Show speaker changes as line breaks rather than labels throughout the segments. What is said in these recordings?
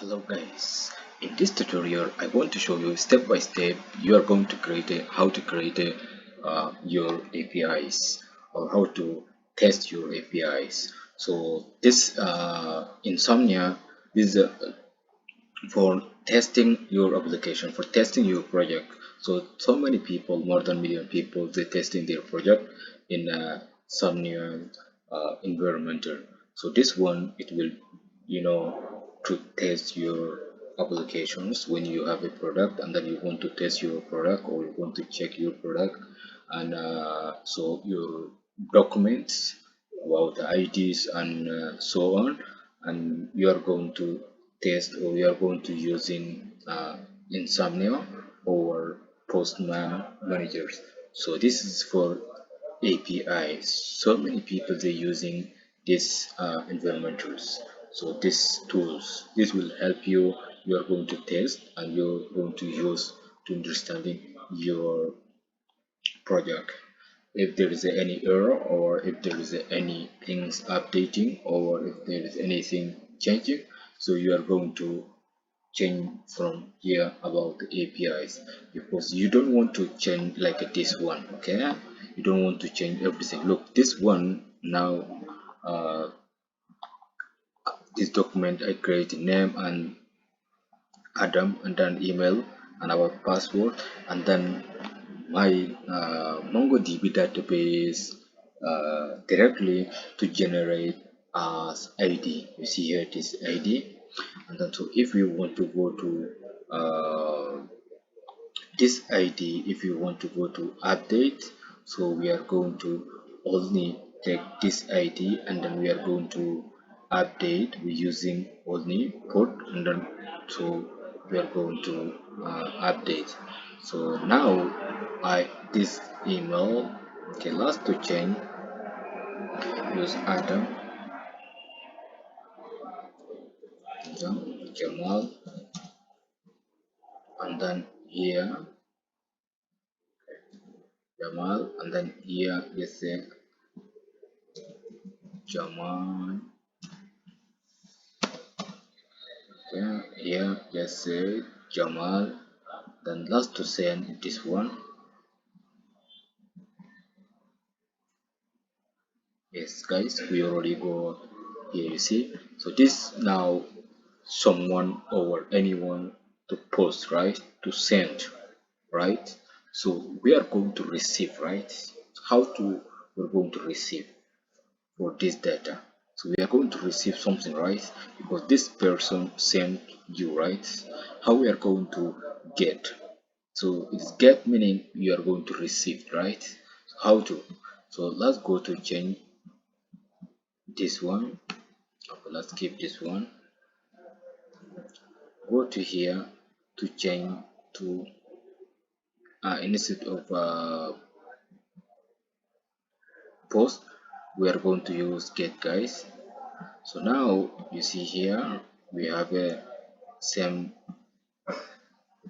Hello guys, in this tutorial I want to show you step by step you are going to how to create your APIs or how to test your APIs. So this Insomnia is for testing your application, for testing your project. So many people, more than million people, they testing their project in Insomnia environmental. So this one it will to test your applications when you have a product and then you want to test your product or you want to check your product, and so your documents about the IDs and so on, and you are going to test or you are going to using Insomnia or Postman managers. So this is for APIs. So many people they using this environmentals. So these tools, this will help you. You are going to test and you're going to use to understanding your project. If there is any error or if there is any things updating or if there is anything changing, so you are going to change from here about the APIs, because you don't want to change like this one. Okay, you don't want to change everything. Look, this one now, this document I create name and Adam and then email and our password, and then my MongoDB database directly to generate as ID. You see here it is ID, and then so if we want to go to this ID, if you want to go to update, so we are going to only take this ID and then we are going to update. We're using only put, and then so we are going to update. So now I this email, okay, last to change, use Adam, Jamal, and then here Jamal, and then here is say Jamal. Yeah, here let's say Jamal, then last to send this one. Yes guys, we already go here, you see. So this now someone or anyone to post, right, to send, right. So we are going to receive, right. How to we're going to receive for this data. So we are going to receive something, right, because this person sent you, right. How we are going to get? So it's get meaning you are going to receive, right. So how to? So let's go to change this one. Okay, let's keep this one. Go to here to change to instead of post, we are going to use get, guys. So now you see here we have a same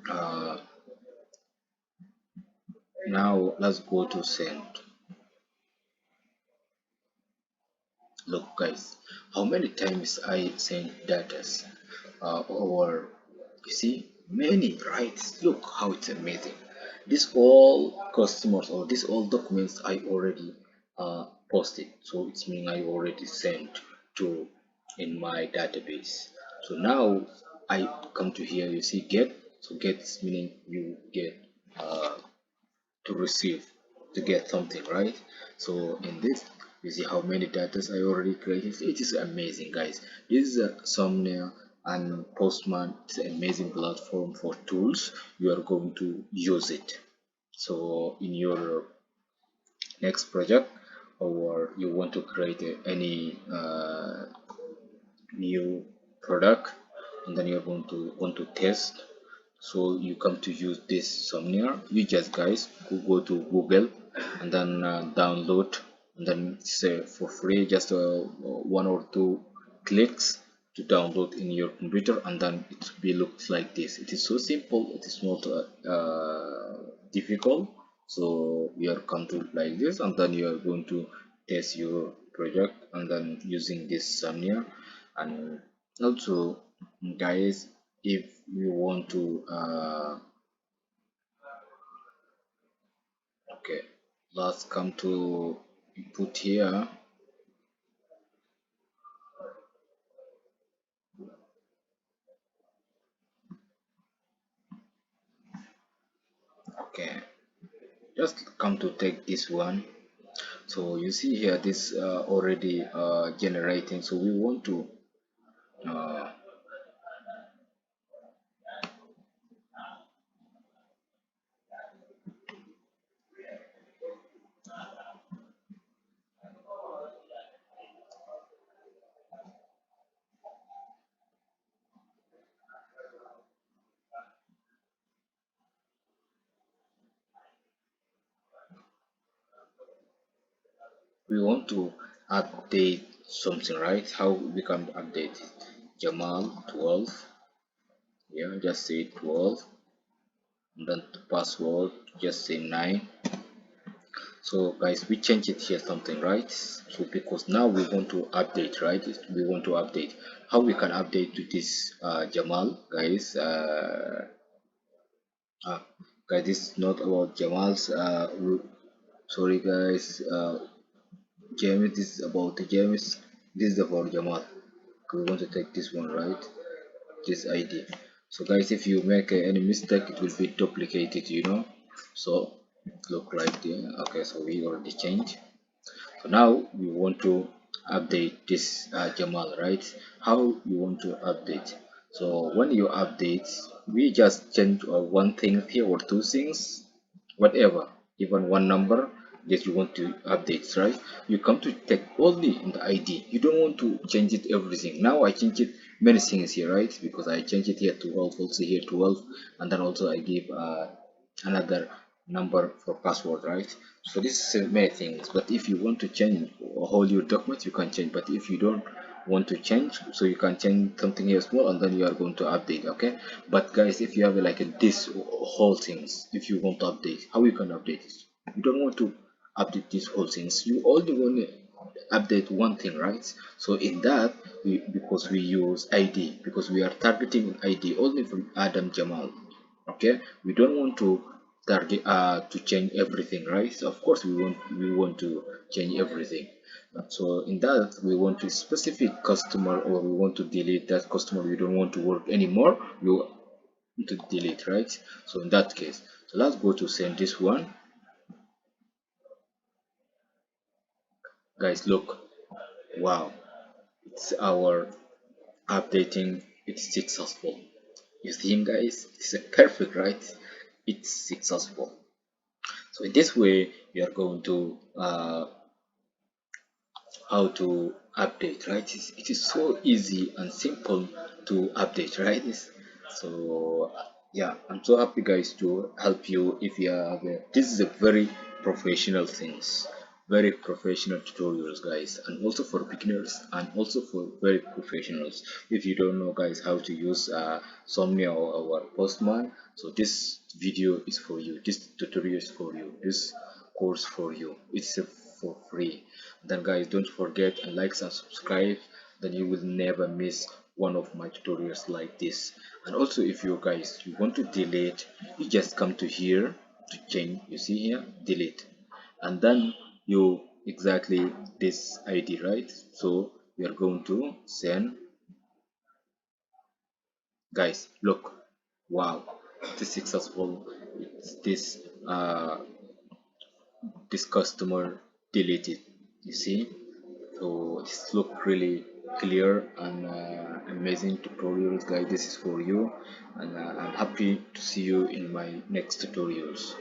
uh, now let's go to send. Look guys, how many times I send data or you see many, right. Look how it's amazing. This all customers or this all documents I already posted, so it's mean I already sent to in my database. So now I come to here, you see get. So get meaning you get to receive, to get something, right. So in this you see how many data I already created. It is amazing guys. This is a thumbnail, and Postman is an amazing platform for tools. You are going to use it so in your next project, or you want to create any new product, and then you're going to want to test. So you come to use this somewhere. You just guys go to Google and then download, and then say for free, just one or two clicks to download in your computer, and then it will be looks like this. It is so simple, it is not difficult. So you are come to like this, and then you are going to test your project and then using this somewhere. And also guys, if you want to okay, let's come to input here. Okay, just come to take this one. So you see here this already generating, so we want to uh, we want to update something, right? How we can update it? Jamal 12, yeah, just say 12, and then the password just say 9. So guys, we change it here something, right? So because now we want to update, right? We want to update. How we can update to this Jamal, guys? Ah, guys, this is not about Jamal's. Sorry, guys. James, this is about the James. This is about Jamal. We want to take this one, right? This ID. So guys, if you make any mistake, it will be duplicated, you know. So look like the okay. So we already changed. So now we want to update this Jamal, right? How you want to update? So when you update, we just change one thing here or two things, whatever, even one number that you want to update, right? You come to take only in the ID. You don't want to change it everything. Now I change it many things here, right? Because I change it here to 12, also here 12, and then also I give another number for password, right? So this is many things, but if you want to change all your documents, you can change. But if you don't want to change, so you can change something here small, and then you are going to update. Okay, but guys, if you have like this whole things, if you want to update, how you can update it? You don't want to update these whole things. You only want to update one thing, right? So in that, because we use ID, because we are targeting ID only from Adam Jamal. Okay, we don't want to target to change everything, right? So of course we want to change everything. So in that, we want to specific customer, or we want to delete that customer. We don't want to work anymore. We want to delete, right? So in that case, so let's go to send this one. Guys, look, wow, it's our updating. It's successful. You see, guys, it's a perfect, right? It's successful. So in this way, we are going to how to update, right? It is so easy and simple to update, right? So yeah, I'm so happy, guys, to help you. If you have this is a very professional things, very professional tutorials, guys, and also for beginners and also for very professionals. If you don't know, guys, how to use Somnia or our Postman, so this video is for you. This tutorial is for you. This course for you. It's for free. Then guys, don't forget and like and subscribe, then you will never miss one of my tutorials like this. And also, if you guys you want to delete, you just come to here to change. You see here, delete, and then you exactly this ID, right? So we are going to send. Guys, look, wow, this successful. It's this customer deleted. You see, so this look really clear and amazing tutorials, guys. This is for you, and I'm happy to see you in my next tutorials.